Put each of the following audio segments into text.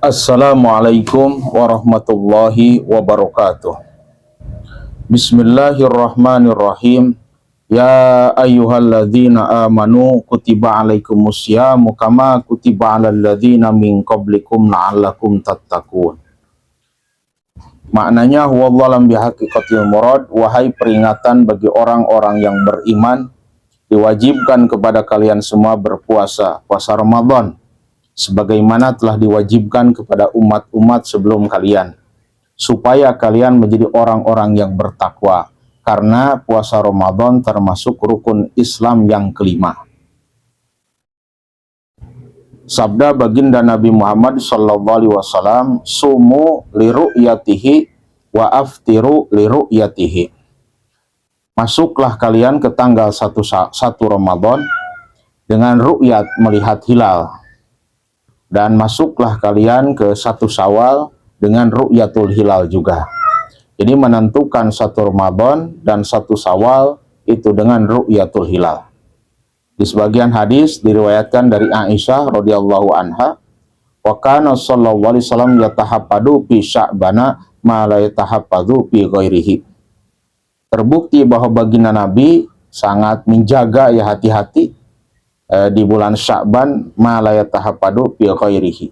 Assalamualaikum warahmatullahi wabarakatuh. Bismillahirrahmanirrahim. Ya ayyuhalladzina amanu kutiba alaikumusyamu kama kutiba alal ladzina min qablikum la'allakum tattaqun. Maknanya huwallalam bihaqiqatil murad, wahai peringatan bagi orang-orang yang beriman, diwajibkan kepada kalian semua berpuasa, puasa Ramadan, sebagaimana telah diwajibkan kepada umat-umat sebelum kalian, supaya kalian menjadi orang-orang yang bertakwa, karena puasa Ramadan termasuk rukun Islam yang kelima. Sabda baginda Nabi Muhammad SAW, sumu liru'yatihi wa aftiru liru'yatihi. Masuklah kalian ke tanggal 1 Ramadan dengan ru'yat, melihat hilal, dan masuklah kalian ke 1 Syawal dengan ru'yatul hilal juga. Jadi menentukan 1 Ramadan dan 1 Syawal itu dengan ru'yatul hilal. Di sebagian hadis diriwayatkan dari Aisyah radhiyallahu anha, wa kana sallallahu alaihi wasallam yatahaffadu fi Sya'bana ma la yatahaffadu fi ghairihi. Terbukti bahwa baginda Nabi sangat menjaga, ya, hati-hati di bulan Sya'ban, ma la yatahaffadu fi ghairihi,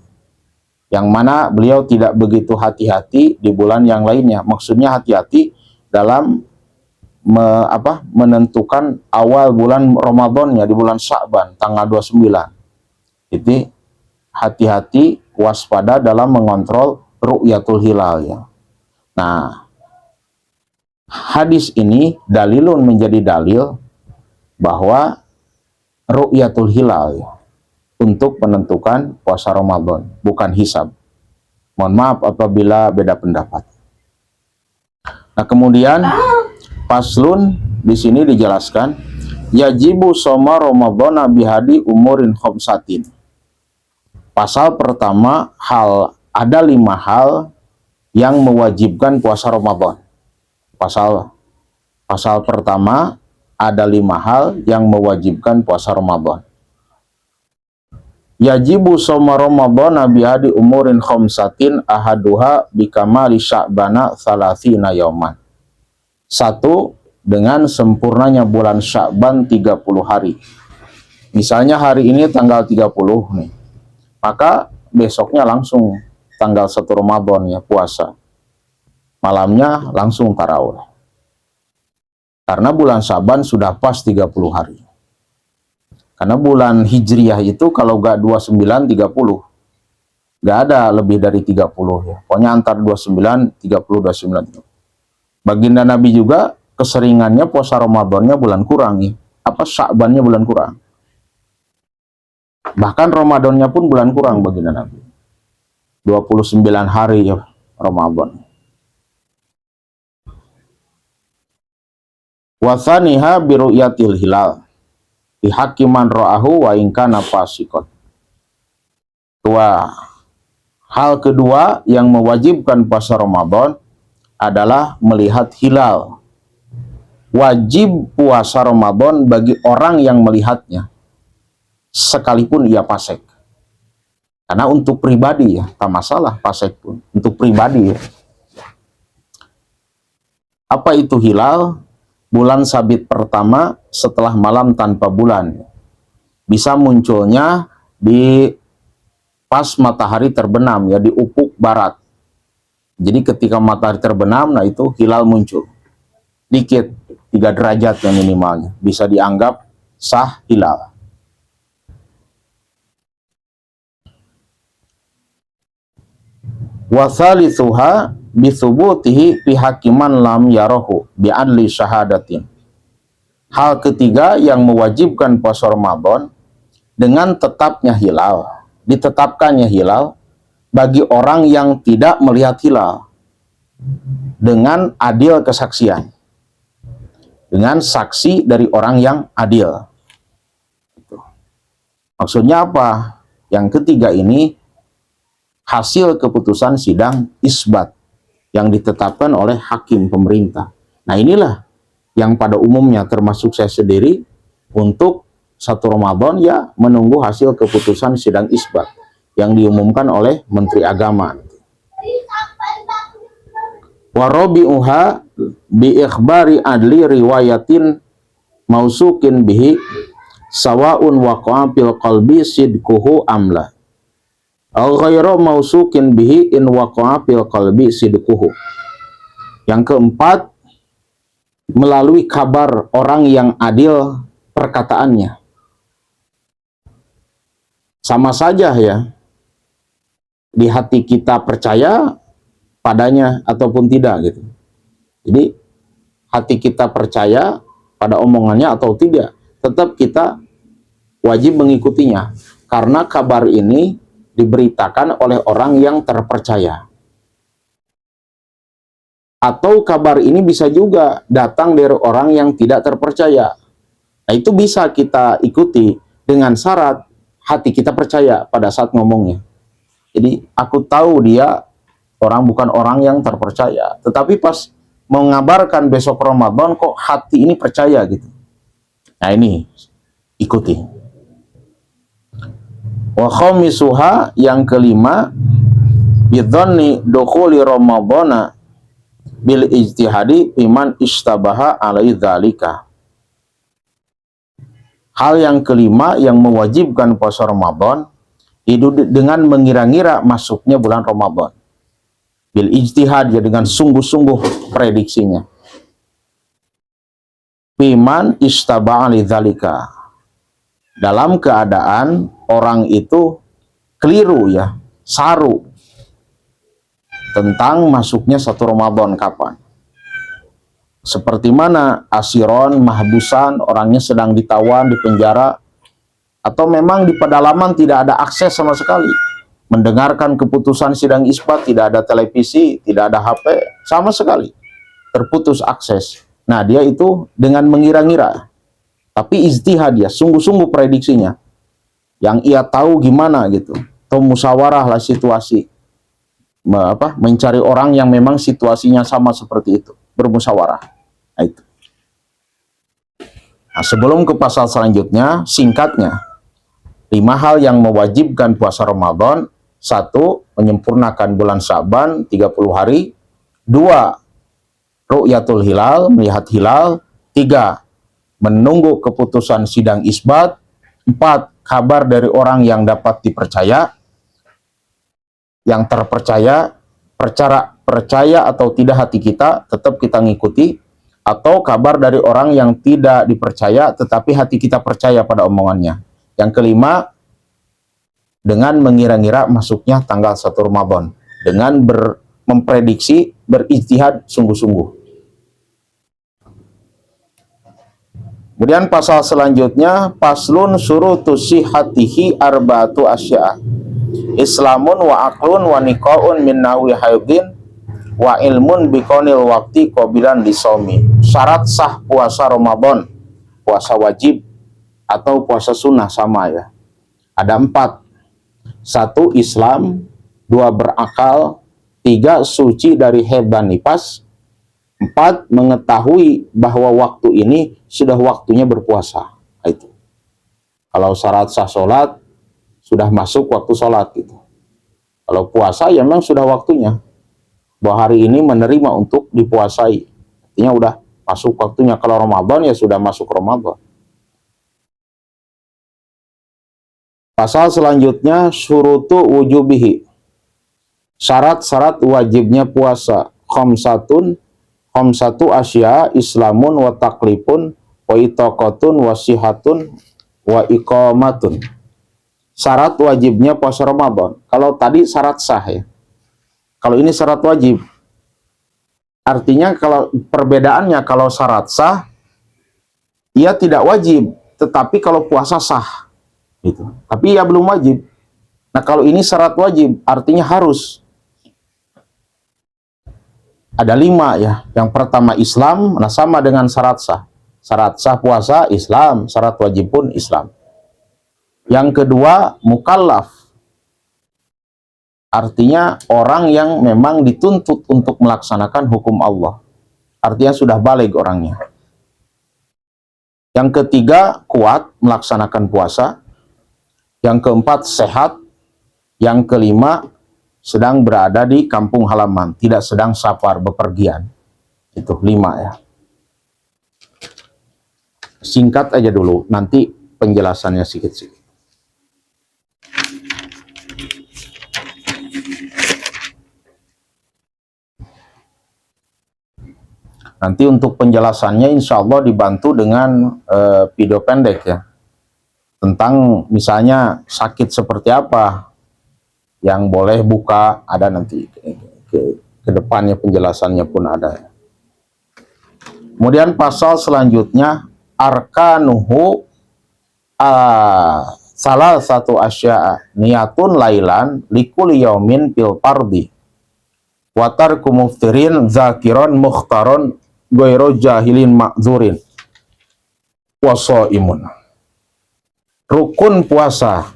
yang mana beliau tidak begitu hati-hati di bulan yang lainnya. Maksudnya hati-hati dalam menentukan awal bulan Ramadannya di bulan Sya'ban tanggal 29. Jadi hati-hati, waspada dalam mengontrol ru'yatul hilal, ya. Nah, hadis ini dalilun, menjadi dalil bahwa ru'yatul hilal, ya, untuk menentukan puasa Ramadan, bukan hisab. Mohon maaf apabila beda pendapat. Nah, kemudian paslun di sini dijelaskan, yajibu shoma Ramadhana bihadi umurin khamsatin. Pasal pertama, ada 5 hal yang mewajibkan puasa Ramadan. Pasal pertama, ada 5 hal yang mewajibkan puasa Ramadan. Yajibu shoma Ramadhana bihadi umurin khamsatin ahaduha bikamali Sya'bana 30 yauman. 1, dengan sempurnanya bulan Sya'ban 30 hari. Misalnya hari ini tanggal 30 nih, maka besoknya langsung tanggal 1 Ramadan, ya, puasa. Malamnya langsung tarawih. Karena bulan Sya'ban sudah pas 30 hari. Karena bulan Hijriyah itu kalau gak 29, 30. Gak ada lebih dari 30, ya. Pokoknya antar 29, 30, 29, 30. Baginda Nabi juga keseringannya puasa Ramadannya bulan kurang, ya. Sya'bannya bulan kurang. Bahkan Ramadannya pun bulan kurang baginda Nabi. 29 hari, ya, Ramadan. Wasaniha biru'yatil hilal bihakiman ro'ahu wa ingkana fasikot. Hal kedua yang mewajibkan puasa Ramadan adalah melihat hilal. Wajib puasa Ramadan bagi orang yang melihatnya, sekalipun ia fasik. Karena untuk pribadi, ya, tak masalah fasik pun. Untuk pribadi, ya. Apa itu hilal? Bulan sabit pertama setelah malam tanpa bulan. Bisa munculnya di pas matahari terbenam, ya, di ufuk barat. Jadi ketika matahari terbenam, nah itu hilal muncul. Dikit, 3 derajat yang minimalnya, bisa dianggap sah hilal. Wasalithuha bisubutihi pihakiman lam yarohu bi'adli syahadatin. Hal ketiga yang mewajibkan puasa Ramadan dengan tetapnya hilal, ditetapkannya hilal bagi orang yang tidak melihat hilal dengan adil kesaksian, dengan saksi dari orang yang adil. Maksudnya apa? Yang ketiga ini hasil keputusan sidang isbat yang ditetapkan oleh hakim pemerintah. Nah, inilah yang pada umumnya termasuk saya sendiri untuk 1 Ramadan, ya, menunggu hasil keputusan sidang isbat. yang diumumkan oleh Menteri Agama. Warabi'uha bi ikhbari adli riwayatin mausukin bihi sawaun waqa'a fil qalbi sidquhu amla al ghairu mausukin bihi in waqa'a fil qalbi sidquhu. Yang keempat, melalui kabar orang yang adil perkataannya. Sama saja ya, di hati kita percaya padanya ataupun tidak gitu. Jadi hati kita percaya pada omongannya atau tidak, tetap kita wajib mengikutinya karena kabar ini diberitakan oleh orang yang terpercaya. Atau kabar ini bisa juga datang dari orang yang tidak terpercaya. Nah, itu bisa kita ikuti dengan syarat hati kita percaya pada saat ngomongnya. Jadi aku tahu dia bukan orang yang terpercaya, tetapi pas mengabarkan besok Ramadan kok hati ini percaya gitu. Nah, ini ikuti. Wa khamisuha, yang kelima, bidzanni dukhuli Ramadana bil ijtihadi iman istabaha alai dzalika. Hal yang kelima yang mewajibkan puasa Ramadan itu dengan mengira-ngira masuknya bulan Ramadan. Bil ijtihad, ya dengan sungguh-sungguh prediksinya. Iman istabaha alai dzalika. Dalam keadaan orang itu keliru ya, saru tentang masuknya satu Ramadan kapan. Seperti mana asiron, mahbusan, orangnya sedang ditawan, di penjara, atau memang di pedalaman tidak ada akses sama sekali. Mendengarkan keputusan sidang isbat, tidak ada televisi, tidak ada HP, sama sekali. Terputus akses. Nah, dia itu dengan mengira-ngira. Tapi ijtihad ya, sungguh-sungguh prediksinya. Yang ia tahu gimana gitu. Atau musyawarah lah situasi. Mencari orang yang memang situasinya sama seperti itu, bermusyawarah. Nah, itu. Nah, sebelum ke pasal selanjutnya, singkatnya 5 hal yang mewajibkan puasa Ramadan. 1. Menyempurnakan bulan Sya'ban 30 hari. 2. Ru'yatul hilal, melihat hilal. 3. Menunggu keputusan sidang isbat. 4. Kabar dari orang yang dapat dipercaya. Yang terpercaya, percaya atau tidak hati kita, tetap kita ngikuti. Atau kabar dari orang yang tidak dipercaya, tetapi hati kita percaya pada omongannya. Yang kelima, dengan mengira-ngira masuknya tanggal 1 Ramadan. Dengan memprediksi, berijtihad sungguh-sungguh. Kemudian pasal selanjutnya, paslun surutus sihatihi arba'atu asya'. Islamun wa aklun wa niqa'un min nawi haidin wa ilmun biqonil waqti qabilan lisomi. Syarat sah puasa Ramadan, puasa wajib atau puasa sunnah sama ya. Ada 4. 1. Islam. 2. Berakal. 3. Suci dari haid dan nifas. 4. Mengetahui bahwa waktu ini sudah waktunya berpuasa. Itu. Kalau syarat sah sholat, sudah masuk waktu sholat gitu. Kalau puasa ya memang sudah waktunya. Bahwa hari ini menerima untuk dipuasai. Artinya udah masuk waktunya. Kalau Ramadan ya sudah masuk Ramadan. Pasal selanjutnya, syurutu wujubihi. Syarat-syarat wajibnya puasa. Khamsatu asya islamun wa taklifun wa itaqatun wa sihatun wa iqamatun. Syarat wajibnya puasa Ramadan. Kalau tadi syarat sah ya. Kalau ini syarat wajib. Artinya kalau perbedaannya, kalau syarat sah, ia tidak wajib. Tetapi kalau puasa sah. Gitu. Tapi ia belum wajib. Nah, kalau ini syarat wajib, artinya harus. Ada 5 ya. Yang pertama Islam, nah sama dengan syarat sah. Syarat sah puasa Islam, syarat wajib pun Islam. Yang kedua, mukallaf. Artinya orang yang memang dituntut untuk melaksanakan hukum Allah. Artinya sudah balik orangnya. Yang ketiga, kuat melaksanakan puasa. Yang keempat, sehat. Yang kelima, sedang berada di kampung halaman, tidak sedang safar bepergian. Itu 5 ya. Singkat aja dulu, nanti penjelasannya sedikit-sedikit. Nanti untuk penjelasannya insya Allah dibantu dengan video pendek ya. Tentang misalnya sakit seperti apa yang boleh buka, ada nanti ke depannya penjelasannya pun ada. Kemudian pasal selanjutnya, arkanuhu salah satu asya niyatun lailan likuli yaumin fil pardi watar kumuftirin zakiron mukhtaron goiro jahilin makzurin wasoimun. Rukun puasa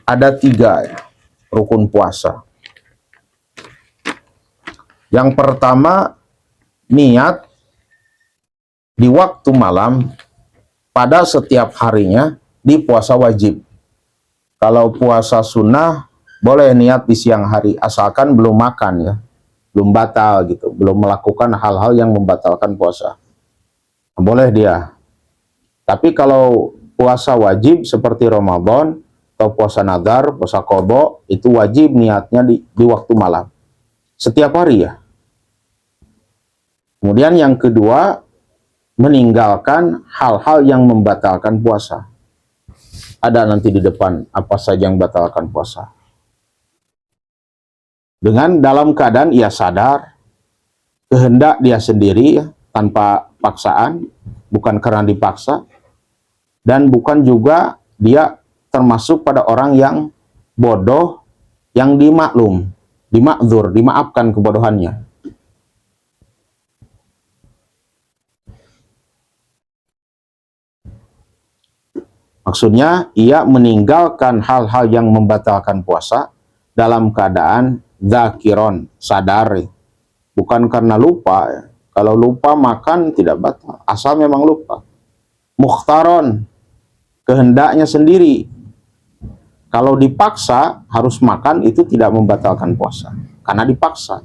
ada 3 ya, rukun puasa. Yang pertama, niat di waktu malam pada setiap harinya di puasa wajib. Kalau puasa sunnah boleh niat di siang hari asalkan belum makan ya, belum batal gitu, belum melakukan hal-hal yang membatalkan puasa, boleh dia. Tapi kalau puasa wajib seperti Ramadan atau puasa nadar, puasa qadha, itu wajib niatnya di waktu malam setiap hari ya. Kemudian yang kedua, meninggalkan hal-hal yang membatalkan puasa. Ada nanti di depan apa saja yang membatalkan puasa. Dengan dalam keadaan ia sadar, kehendak dia sendiri ya, tanpa paksaan, bukan karena dipaksa, dan bukan juga dia termasuk pada orang yang bodoh, yang dimaklum, dimakzur, dimaafkan kebodohannya. Maksudnya, ia meninggalkan hal-hal yang membatalkan puasa dalam keadaan zakiron, sadar. Bukan karena lupa. Kalau lupa makan tidak batal, asal memang lupa. Mukhtaron, kehendaknya sendiri. Kalau dipaksa harus makan, itu tidak membatalkan puasa, karena dipaksa.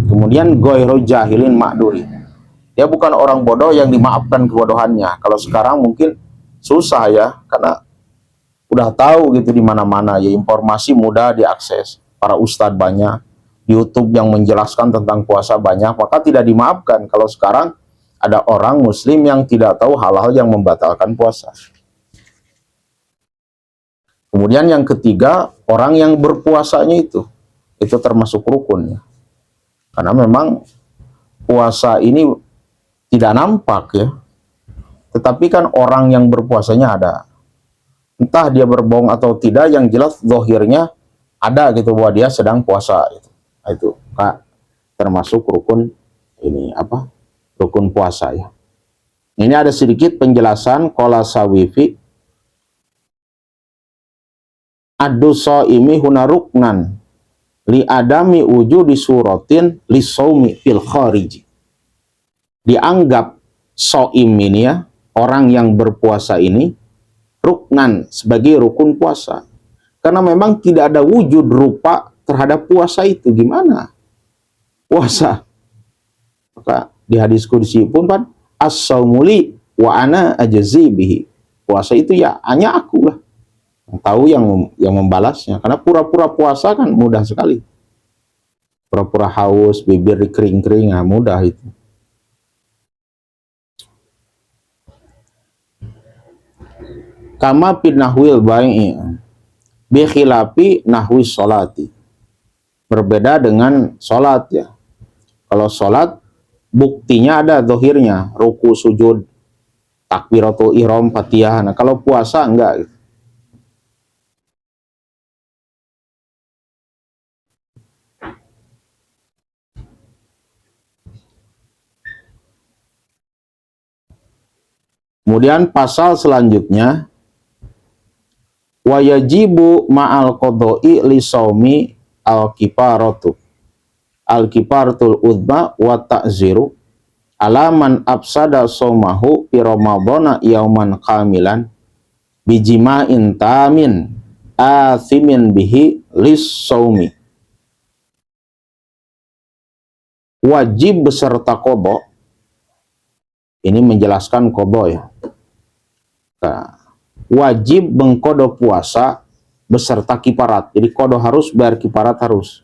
Kemudian goiro jahilin makduri. Dia bukan orang bodoh yang dimaafkan kebodohannya. Kalau sekarang mungkin susah ya, karena udah tahu gitu di mana-mana ya, informasi mudah diakses, para ustadz banyak, YouTube yang menjelaskan tentang puasa banyak, maka tidak dimaafkan kalau sekarang ada orang muslim yang tidak tahu hal-hal yang membatalkan puasa. Kemudian yang ketiga, orang yang berpuasanya itu termasuk rukun ya, karena memang puasa ini tidak nampak ya, tetapi kan orang yang berpuasanya ada. Entah dia berbohong atau tidak, yang jelas zahirnya ada gitu bahwa dia sedang puasa gitu. Itu Kak, termasuk rukun ini apa? Rukun puasa ya. Ini ada sedikit penjelasan qala Sawifi. Ad-shaimi huna ruknan li adami wujudi suratin li shaumi fil khariji. Dianggap shaim ini ya, orang yang berpuasa ini ruknan, sebagai rukun puasa. Karena memang tidak ada wujud rupa terhadap puasa itu. Gimana puasa? Maka di hadis qudsi pun kan as-saumuli wa ana ajzi bihi. Puasa itu ya hanya aku lah yang tahu, yang membalasnya. Karena pura-pura puasa kan mudah sekali. Pura-pura haus, bibir kering-kering, nah mudah itu. Kama pin nahwil bai'i bi khilafi nahwi sholati. Berbeda dengan sholat ya. Kalau sholat buktinya ada zahirnya, ruku, sujud, takbiratul ihram, fatihah. Nah, kalau puasa enggak gitu. Kemudian pasal selanjutnya, wa yajibu ma'al qodoi li saumi al-kifaratu al-kifaratul udma wa ta'ziru alaman absada somahu fi ramadhana yauman kamilan bijima'in tamin athimin bihi lis saumi. Wajib beserta qadha. Ini menjelaskan qadha ya. Nah, wajib mengqadha puasa beserta kifarat. Jadi qadha harus, bayar kifarat harus.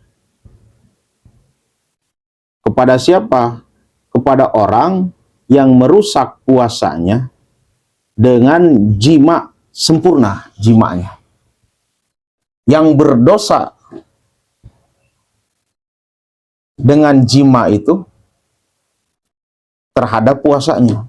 Kepada siapa? Kepada orang yang merusak puasanya dengan jima sempurna, jimanya. Yang berdosa dengan jima itu terhadap puasanya.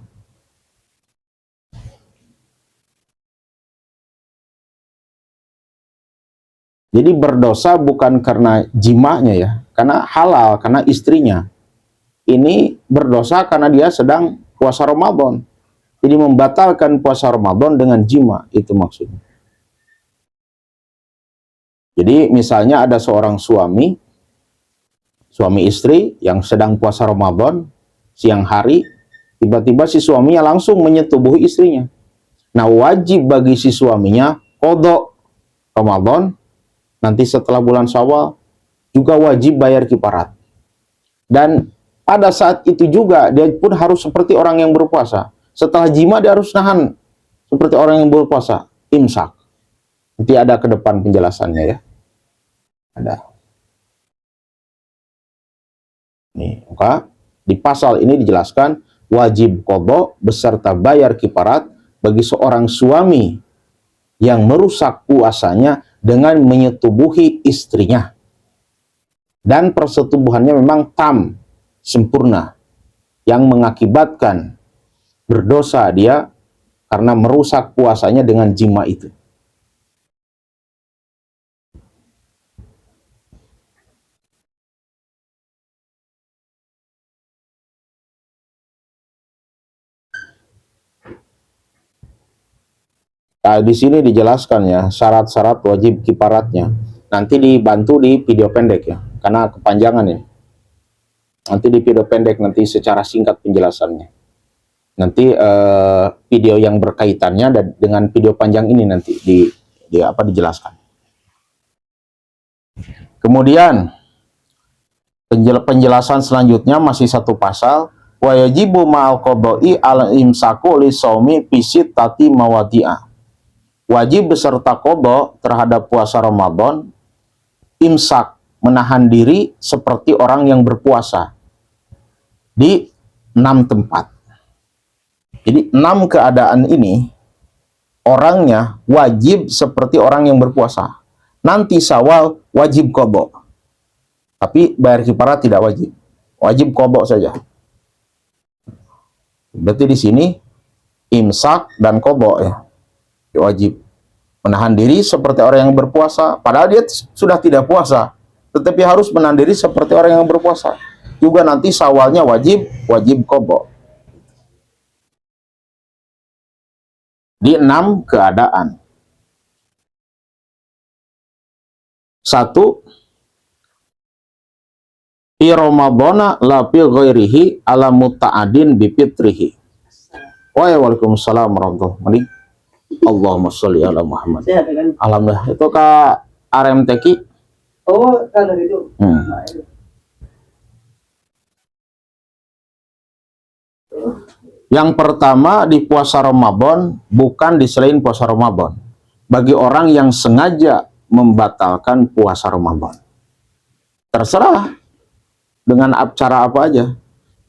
Jadi berdosa bukan karena jimanya ya, karena halal, karena istrinya. Ini berdosa karena dia sedang puasa Ramadan. Jadi membatalkan puasa Ramadan dengan jima, itu maksudnya. Jadi misalnya ada seorang suami istri yang sedang puasa Ramadan, siang hari, tiba-tiba si suaminya langsung menyetubuhi istrinya. Nah, wajib bagi si suaminya qadha Ramadan, nanti setelah bulan Syawal juga wajib bayar kifarat. Dan pada saat itu juga dia pun harus seperti orang yang berpuasa. Setelah jima dia harus nahan seperti orang yang berpuasa, imsak. Nanti ada ke depan penjelasannya ya. Ada. Nih, maka di pasal ini dijelaskan wajib qadha beserta bayar kifarat bagi seorang suami yang merusak puasanya dengan menyetubuhi istrinya. Dan persetubuhannya memang tam, sempurna, yang mengakibatkan berdosa dia karena merusak puasanya dengan jima itu. Nah, di sini dijelaskan ya syarat-syarat wajib kifaratnya. Nanti dibantu di video pendek ya, karena kepanjangan ya. Nanti di video pendek nanti secara singkat penjelasannya. Nanti video yang berkaitannya dan dengan video panjang ini nanti dijelaskan. Kemudian penjelasan selanjutnya masih satu pasal, wa yajibu ma'al qadha'i al-imsaku li shaumi fi sittati mawadi'ah. Wajib beserta qadha terhadap puasa Ramadan, imsak, menahan diri seperti orang yang berpuasa di 6 tempat. Jadi 6 keadaan ini orangnya wajib seperti orang yang berpuasa. Nanti Syawal wajib qadha. Tapi bayar kifarat tidak wajib. Wajib qadha saja. Berarti di sini imsak dan qadha ya. Wajib menahan diri seperti orang yang berpuasa, padahal dia sudah tidak puasa, tetapi harus menahan diri seperti orang yang berpuasa. Juga nanti Syawalnya wajib qadha. Di 6 keadaan. 1, fi Ramadhana la fi ghairihi ala muta'adin bi fitrihi. Waalaikumsalam warahmatullahi wabarakatuh. Allahumma sholli ala Muhammad. Alhamdulillah. Itu Kak RMTK. Oh, kalau gitu. Yang pertama, di puasa Ramadan bukan di selain puasa Ramadan. Bagi orang yang sengaja membatalkan puasa Ramadan. Terserah dengan cara apa aja.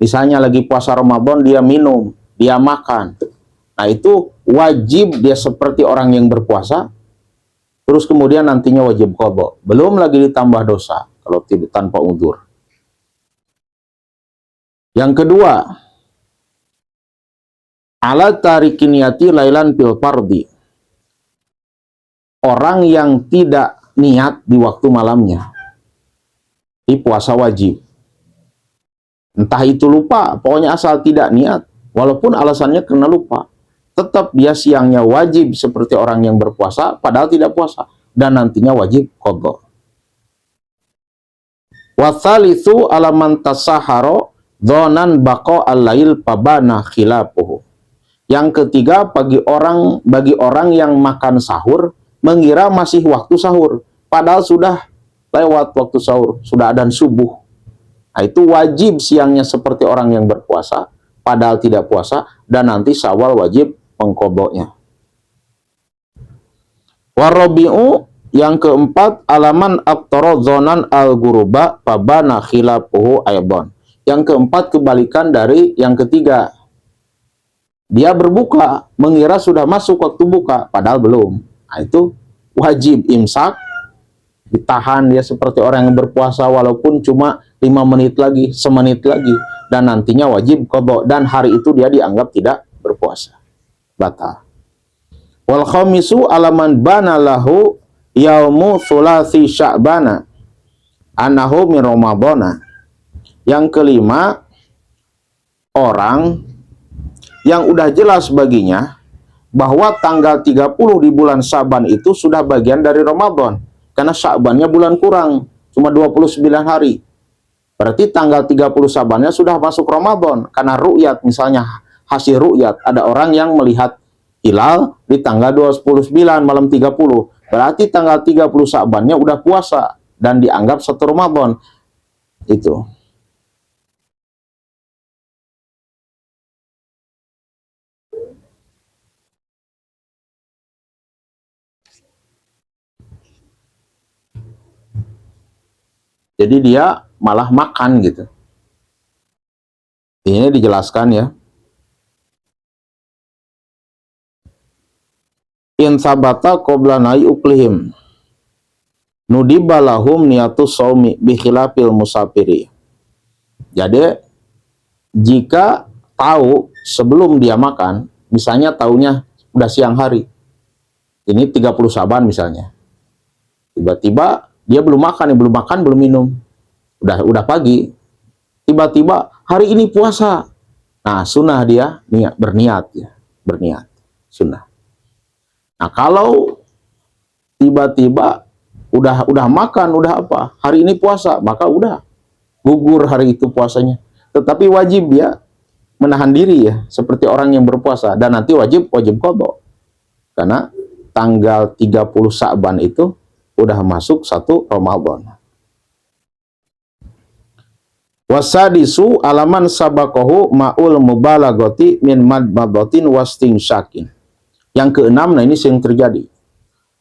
Misalnya lagi puasa Ramadan dia minum, dia makan. Nah, itu wajib dia seperti orang yang berpuasa, terus kemudian nantinya wajib qadha. Belum lagi ditambah dosa kalau tidak tanpa udzur. Yang kedua, ala tariki niyati lailan fil fardi. Orang yang tidak niat di waktu malamnya. Di puasa wajib. Entah itu lupa, pokoknya asal tidak niat, walaupun alasannya karena lupa. Tetap dia siangnya wajib seperti orang yang berpuasa, padahal tidak puasa. Dan nantinya wajib qadha. Wa tsalitsu ala man tasahhara Dzonan baqa al-lail pabana khilafuhu. Yang ketiga, bagi orang yang makan sahur mengira masih waktu sahur, padahal sudah lewat waktu sahur, sudah adzan subuh. Nah, itu wajib siangnya seperti orang yang berpuasa, padahal tidak puasa, dan nanti Syawal wajib mengqadanya. Warabi'u, yang keempat, alaman aftara dzonan al-guruba pabana khilafuhu aidon. Yang keempat, kebalikan dari yang ketiga. Dia berbuka, mengira sudah masuk waktu buka, padahal belum. Nah, itu wajib imsak, ditahan dia seperti orang yang berpuasa walaupun cuma 5 menit lagi, semenit lagi, dan nantinya wajib qadha, dan hari itu dia dianggap tidak berpuasa, batal. Wal khamisu alaman bana lahu yaumu thulathi sya'bana annahu min ramadhana. Yang kelima, orang yang udah jelas baginya bahwa tanggal 30 di bulan Syaban itu sudah bagian dari Ramadan. Karena Syabannya bulan kurang, cuma 29 hari. Berarti tanggal 30 Syabannya sudah masuk Ramadan. Karena ru'yat, misalnya hasil ru'yat, ada orang yang melihat hilal di tanggal 29 malam 30. Berarti tanggal 30 Syabannya udah puasa dan dianggap satu Ramadan. Itu. Jadi dia malah makan gitu. Ini dijelaskan ya. In sabata qabla na'i uklihim nudibalahum niatus saumi bikhilafil musafiri. Jadi jika tahu sebelum dia makan, misalnya tahunya udah siang hari, ini 30 Syaban misalnya, tiba-tiba dia belum makan, belum minum, udah pagi, tiba-tiba hari ini puasa. Nah, sunnah dia berniat sunnah. Nah, kalau tiba-tiba udah makan, udah apa, hari ini puasa, maka udah gugur hari itu puasanya. Tetapi wajib ya menahan diri ya, seperti orang yang berpuasa, dan nanti wajib qadha. Karena tanggal 30 Sa'ban itu udah masuk satu Ramadan. Wasadisu alaman sabaqahu ma'ul mubalagati min madmadatin wasting syakin. Yang keenam, nah ini yang terjadi.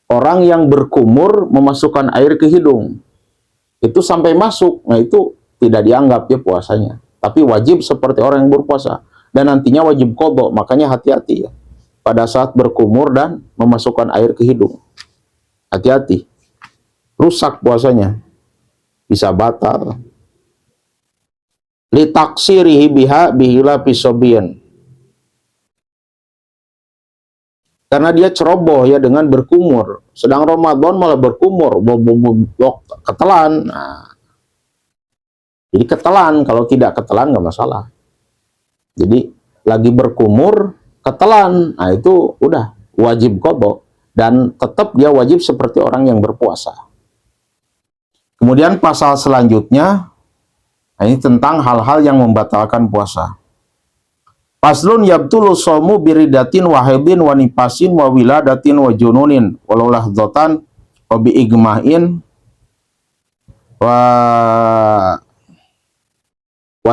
Orang yang berkumur memasukkan air ke hidung. Itu sampai masuk, nah itu tidak dianggap ya puasanya. Tapi wajib seperti orang yang berpuasa. Dan nantinya wajib qadha, makanya hati-hati ya. Pada saat berkumur dan memasukkan air ke hidung. Hati-hati. Rusak puasanya. Bisa batal. Litaksirihi biha bihila pisobian. Karena dia ceroboh ya dengan berkumur. Sedang Ramadan malah berkumur, ketelan. Nah, jadi ketelan, kalau tidak ketelan nggak masalah. Jadi lagi berkumur, ketelan, nah itu udah wajib qadha, dan tetap dia wajib seperti orang yang berpuasa. Kemudian pasal selanjutnya, nah ini tentang hal-hal yang membatalkan puasa. Faslun yabtulu shamu biridatin wa haidin wa nipasin wa wiladatin wa jununin walau lahdzatan wa bi igma'in wa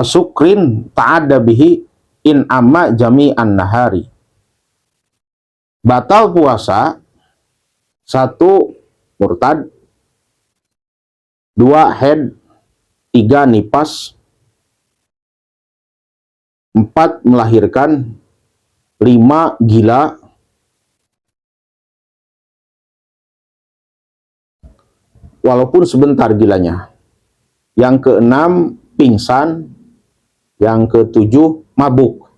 sukrin ta'adda bihi in amma jami'an nahari. Batal puasa: 1 murtad, 2 haid, 3 nipas, 4 melahirkan, 5 gila, walaupun sebentar gilanya. Yang keenam pingsan, yang ketujuh mabuk.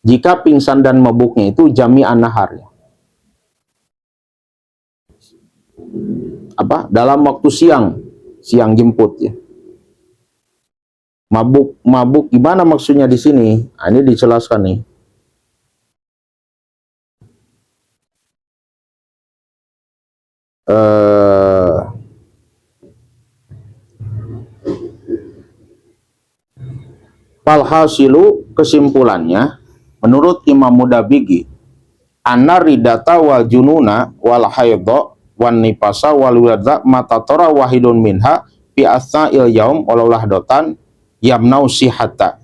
Jika pingsan dan mabuknya itu jami'an nahar. Dalam waktu siang jemput ya. Mabuk gimana maksudnya di sini? Nah, ini dijelaskan nih. Falhasilu, kesimpulannya, menurut Imam Mudabigi, anna ridata wal jununa wal haidha wan nipasa wal wiladha matatora wahidun minha fi asna'il yaum walau lahdotan yamnau sihata.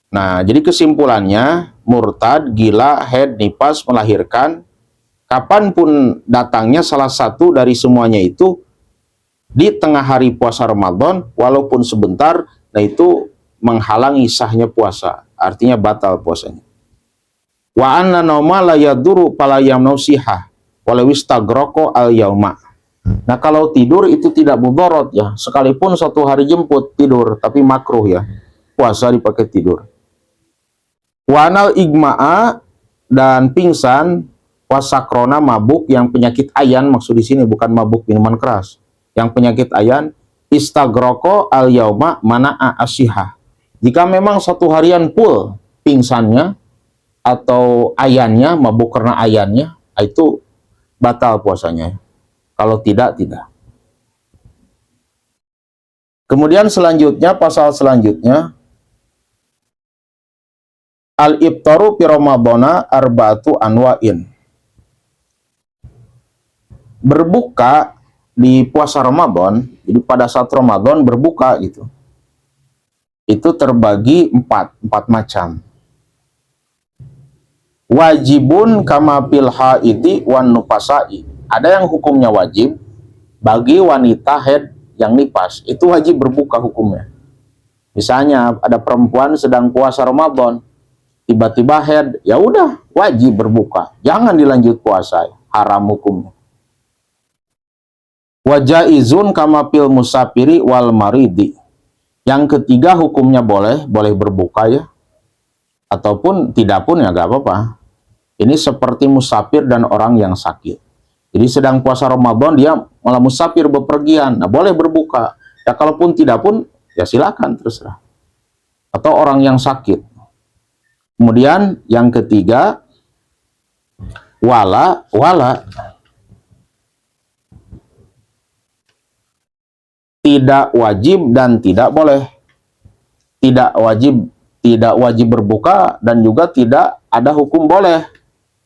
Nah, jadi kesimpulannya, murtad, gila, haid, nifas, melahirkan, kapanpun datangnya salah satu dari semuanya itu di tengah hari puasa Ramadan, walaupun sebentar, nah itu menghalangi sahnya puasa, artinya batal puasanya. Wa anna nauma la yaduru pala yamnau sihah walau istagroko al yauma. Nah, kalau tidur itu tidak mudarat ya, sekalipun satu hari jemput tidur, tapi makruh ya, puasa dipakai tidur. Wanal igma'a, dan pingsan, wasakrona, mabuk, yang penyakit ayan, maksud di sini bukan mabuk minuman keras, yang penyakit ayan, istagroko al yauma mana'a asyihah. Jika memang satu harian full pingsannya atau ayannya, mabuk karena ayannya, itu batal puasanya. Kalau tidak, tidak. Kemudian selanjutnya, pasal selanjutnya, al-ibtaru fi Ramadana arba'atu anwa'in. Berbuka di puasa Ramadan, jadi pada saat Ramadan berbuka gitu, itu terbagi empat macam. Wajibun kama fil haidi wan nufasai. Ada yang hukumnya wajib bagi wanita haid yang nifas, itu wajib berbuka hukumnya. Misalnya ada perempuan sedang puasa Ramadan, tiba-tiba haid, ya udah wajib berbuka, jangan dilanjut puasa, haram hukumnya. Wajaizun kama fil musafiri wal maridi. Yang ketiga hukumnya boleh berbuka ya, ataupun tidak pun ya gak apa-apa. Ini seperti musafir dan orang yang sakit. Jadi sedang puasa Ramadan dia malah musafir bepergian, nah boleh berbuka. Ya kalaupun tidak pun ya silakan, terserah. Atau orang yang sakit. Kemudian yang ketiga, wala tidak wajib dan tidak boleh. Tidak wajib berbuka dan juga tidak ada hukum boleh.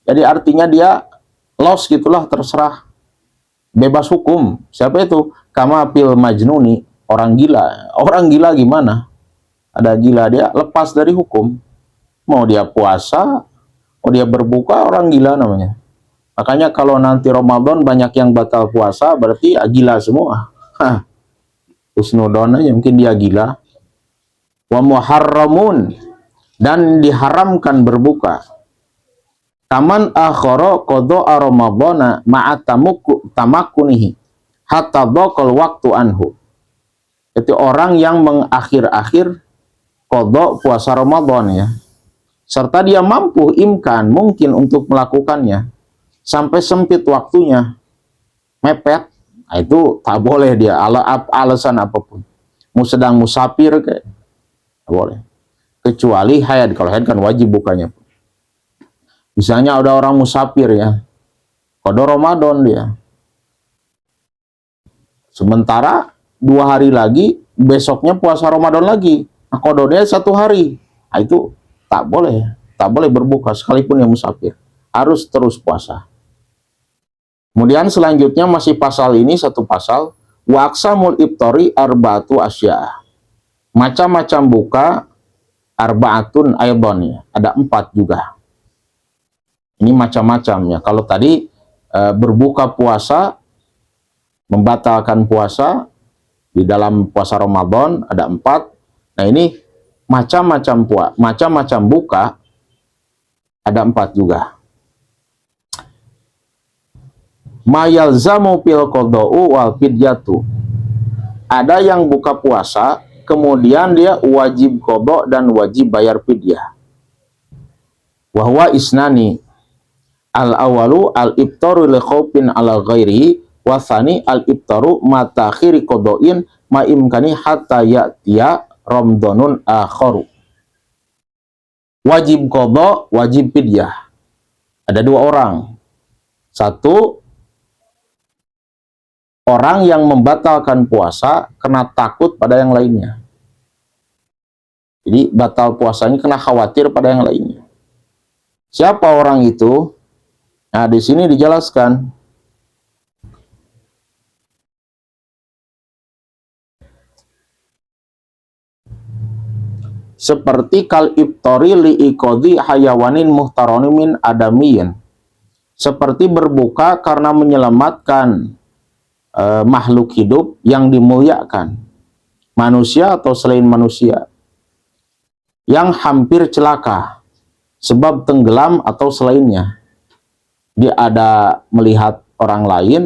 Jadi artinya dia los gitulah, terserah, bebas hukum. Siapa itu? Kama fil majnuni, orang gila. Orang gila gimana? Ada gila, dia lepas dari hukum. Mau dia puasa, mau dia berbuka, orang gila namanya. Makanya kalau nanti Ramadan banyak yang batal puasa, berarti ya gila semua. Husnudon aja, mungkin dia gila. Wa muharramun, dan diharamkan berbuka. Kaman akhara qada'a Ramadana ma'a tamakunihi hatta dhaqal waktu anhu. Itu orang yang mengakhir-akhir qada puasa Ramadan ya, serta dia mampu mungkin untuk melakukannya sampai sempit waktunya, mepet, nah itu tak boleh dia, alasan apapun. Mau sedang musafir kayak tak boleh, kecuali haid. Kalau haid kan wajib bukanya. Misalnya ada orang musafir ya, qada Ramadan dia, sementara 2 hari lagi besoknya puasa Ramadan lagi, nah qadanya 1 hari, nah itu tak boleh berbuka sekalipun yang musafir, harus terus puasa. Kemudian selanjutnya masih pasal ini, satu pasal, wa aqsamul iftari arba'atu asya. Macam-macam buka arba'atun aidon ya, ada 4 juga. Ini macam-macamnya. Kalau tadi berbuka puasa, membatalkan puasa di dalam puasa Ramadan ada 4. Nah ini macam-macam buka ada 4 juga. Mayalzamu fil qada'u wal fidyatu. Ada yang buka puasa kemudian dia wajib qada dan wajib bayar fidyah. Wa huwa isnani. Al-awalu al-ibtaru li khaufin ala ghairi wa tsani al-ibtaru ma ta'khiri qada'in ma imkani hatta ya'tiya Ramadanun akharu. Wajib qada, wajib fidyah. Ada 2 orang. Satu, orang yang membatalkan puasa karena takut pada yang lainnya. Jadi batal puasanya kena khawatir pada yang lainnya. Siapa orang itu? Nah, di sini dijelaskan. Seperti kal ibtori li iqodhi hayawanin muhtaronimin adamiyin. Seperti berbuka karena menyelamatkan makhluk hidup yang dimuliakan, manusia atau selain manusia, yang hampir celaka sebab tenggelam atau selainnya. Dia ada melihat orang lain,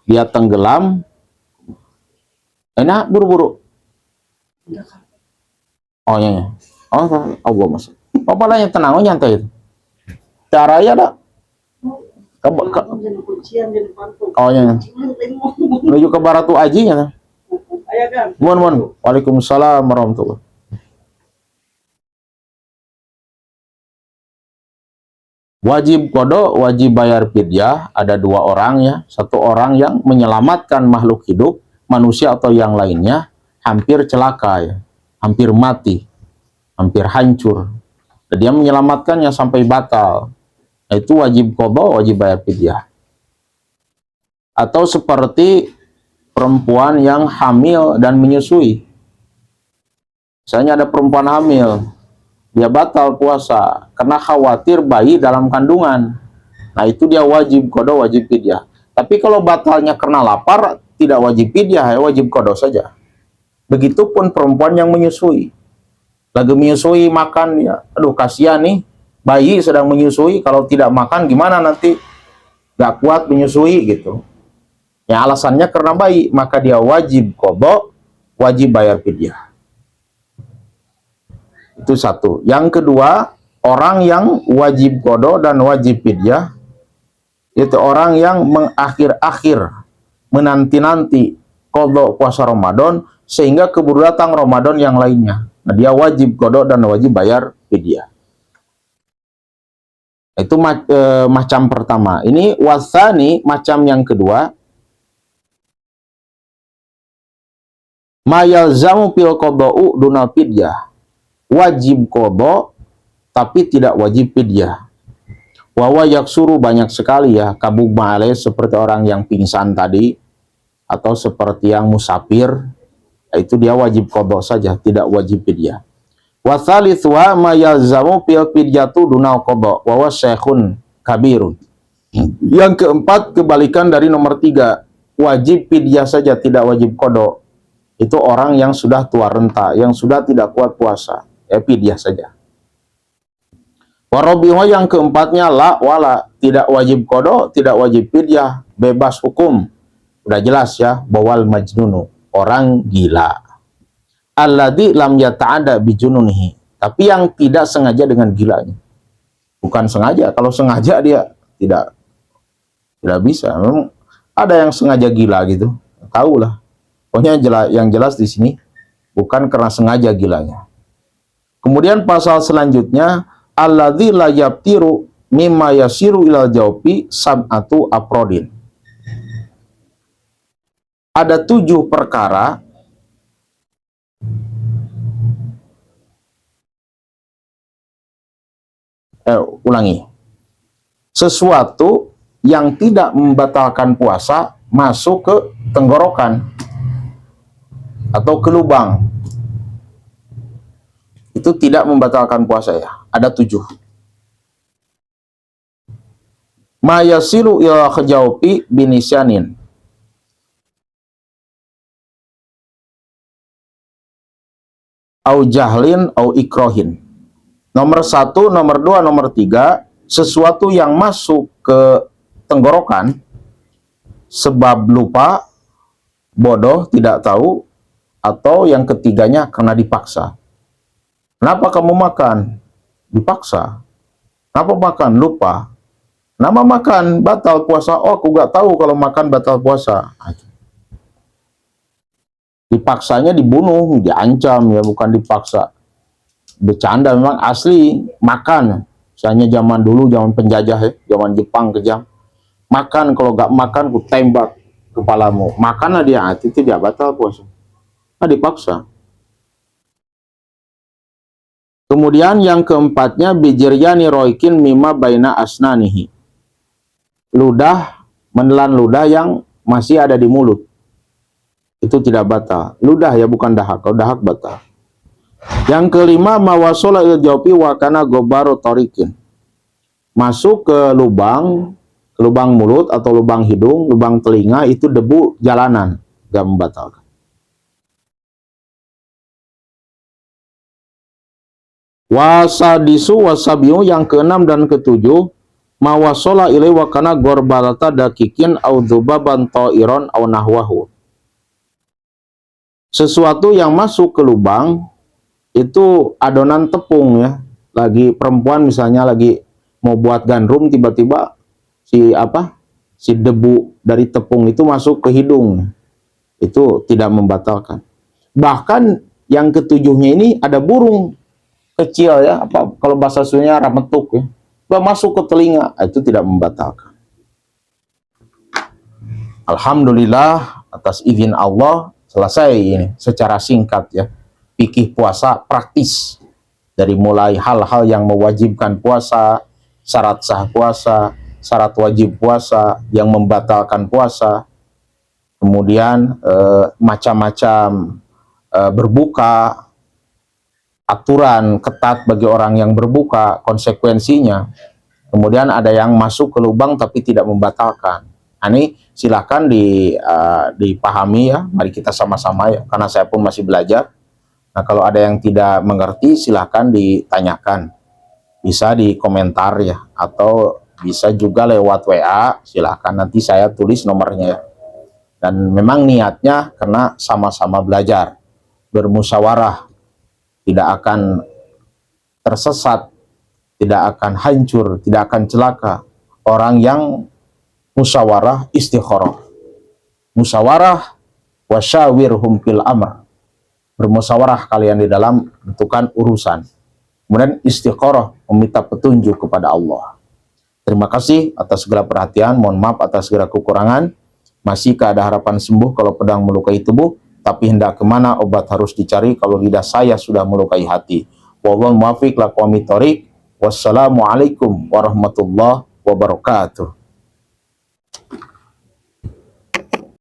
dia tenggelam, enak buru-buru. Oh ya, oh Allah masuk. Apa lah yang tenang, nyantai itu. Caranya ada. Oh ya, menuju ke Baratu Aji ya. Mohon. Waalaikumsalam warahmatullahi. Wajib kodok, wajib bayar fidyah, ada dua orang ya. Satu orang yang menyelamatkan makhluk hidup, manusia atau yang lainnya, hampir celaka ya, hampir mati, hampir hancur. Dan dia menyelamatkannya sampai batal. Nah, itu wajib kodok, wajib bayar fidyah. Atau seperti perempuan yang hamil dan menyusui. Misalnya ada perempuan hamil, dia batal puasa karena khawatir bayi dalam kandungan. Nah, itu dia wajib qada, wajib fidyah. Tapi kalau batalnya karena lapar, tidak wajib fidyah, wajib qada saja. Begitupun perempuan yang menyusui. Lagi menyusui makan ya, aduh kasihan nih, bayi sedang menyusui, kalau tidak makan gimana nanti? Gak kuat menyusui gitu. Yang alasannya karena bayi, maka dia wajib qada, wajib bayar fidyah. Itu satu. Yang kedua, orang yang wajib qada dan wajib fidyah itu orang yang mengakhir-akhir, menanti-nanti qada puasa Ramadan sehingga keburu datang Ramadan yang lainnya. Nah, dia wajib qada dan wajib bayar fidyah. Itu macam pertama. Ini wasani, macam yang kedua. Ma yalzamu fil qada'u dunal fidyah. Wajib qada tapi tidak wajib fidyah. Wawa yaksuru, banyak sekali ya, kabub ma'aleh, seperti orang yang pingsan tadi atau seperti yang musafir, itu dia wajib qada saja, tidak wajib fidyah. Wa tsalits wa ma yalzamu fil fidyatu dunal qada wa syekhun kabirun. Yang keempat, kebalikan dari nomor 3, wajib fidyah saja, tidak wajib qada. Itu orang yang sudah tua renta, yang sudah tidak kuat puasa, ya fidyah saja. Warabiho, yang keempatnya, la wala, tidak wajib qada, tidak wajib fidyah, bebas hukum. Udah jelas ya, bawal majnunu, orang gila. Alladzi lam yata'ada bijununihi, tapi yang tidak sengaja dengan gilanya. Bukan sengaja, kalau sengaja dia tidak bisa. Memang ada yang sengaja gila gitu, tahulah. Pokoknya yang jelas di sini bukan karena sengaja gilanya. Kemudian pasal selanjutnya, alladzi la yabtiru mimma yasiru ilal jawfi sab'atu aprodin. Ada 7 perkara ulangi. Sesuatu yang tidak membatalkan puasa masuk ke tenggorokan atau ke lubang. Itu tidak membatalkan puasa ya. Ada 7. Ma yasilu ila khajaufi binisyanin. Au jahlin au ikrohin. Nomor 1, nomor 2, nomor 3, sesuatu yang masuk ke tenggorokan sebab lupa, bodoh, tidak tahu, atau yang ketiganya karena dipaksa. Kenapa kamu makan? Dipaksa. Kenapa makan? Lupa. Kenapa makan? Batal puasa. Oh, aku gak tahu kalau makan batal puasa. Dipaksanya dibunuh, diancam ya, bukan dipaksa. Bercanda, memang asli makan. Misalnya zaman dulu, zaman penjajah ya, zaman Jepang kejam. Makan, kalau gak makan ku tembak kepalamu. Makanlah dia, itu dia batal puasa. Nah, dipaksa. Kemudian yang keempatnya bijiryani roikin mima baina asnanihi. Ludah, menelan ludah yang masih ada di mulut. Itu tidak batal. Ludah ya, bukan dahak. Kalau dahak batal. Yang kelima mawasola il jawfi wa kana gobaru tarikin. Masuk ke lubang mulut atau lubang hidung, lubang telinga, itu debu jalanan, gak membatalkan. Wasadisu wasabiu yang keenam dan ketujuh mawasola ilai wakana gorbalata dakikin au dzubaban ta'iron au nahwahu. Sesuatu yang masuk ke lubang itu adonan tepung ya. Lagi perempuan misalnya lagi mau buat gandrum, tiba-tiba si debu dari tepung itu masuk ke hidung. Itu tidak membatalkan. Bahkan yang ketujuhnya ini ada burung kecil ya, kalau bahasa Sundanya rametuk ya, masuk ke telinga, itu tidak membatalkan. Alhamdulillah atas izin Allah selesai ini secara singkat ya, fikih puasa praktis, dari mulai hal-hal yang mewajibkan puasa, syarat sah puasa, syarat wajib puasa, yang membatalkan puasa, kemudian macam-macam berbuka, aturan ketat bagi orang yang berbuka, konsekuensinya. Kemudian ada yang masuk ke lubang tapi tidak membatalkan. Nah, ini silahkan dipahami ya, mari kita sama-sama ya, karena saya pun masih belajar. Nah, kalau ada yang tidak mengerti silahkan ditanyakan, bisa di komentar ya, atau bisa juga lewat WA, silahkan nanti saya tulis nomornya ya. Dan memang niatnya karena sama-sama belajar, bermusyawarah, tidak akan tersesat, tidak akan hancur, tidak akan celaka orang yang musyawarah istikharah. Musyawarah wasyawirhum fil amr. Bermusyawarah kalian di dalam menentukan urusan. Kemudian istikharah, meminta petunjuk kepada Allah. Terima kasih atas segala perhatian, mohon maaf atas segala kekurangan. Masih ada harapan sembuh kalau pedang melukai tubuh, tapi hendak kemana obat harus dicari kalau lidah saya sudah melukai hati. Wallahul muwaffiq liqawmit thoriq. Wassalamualaikum warahmatullahi wabarakatuh.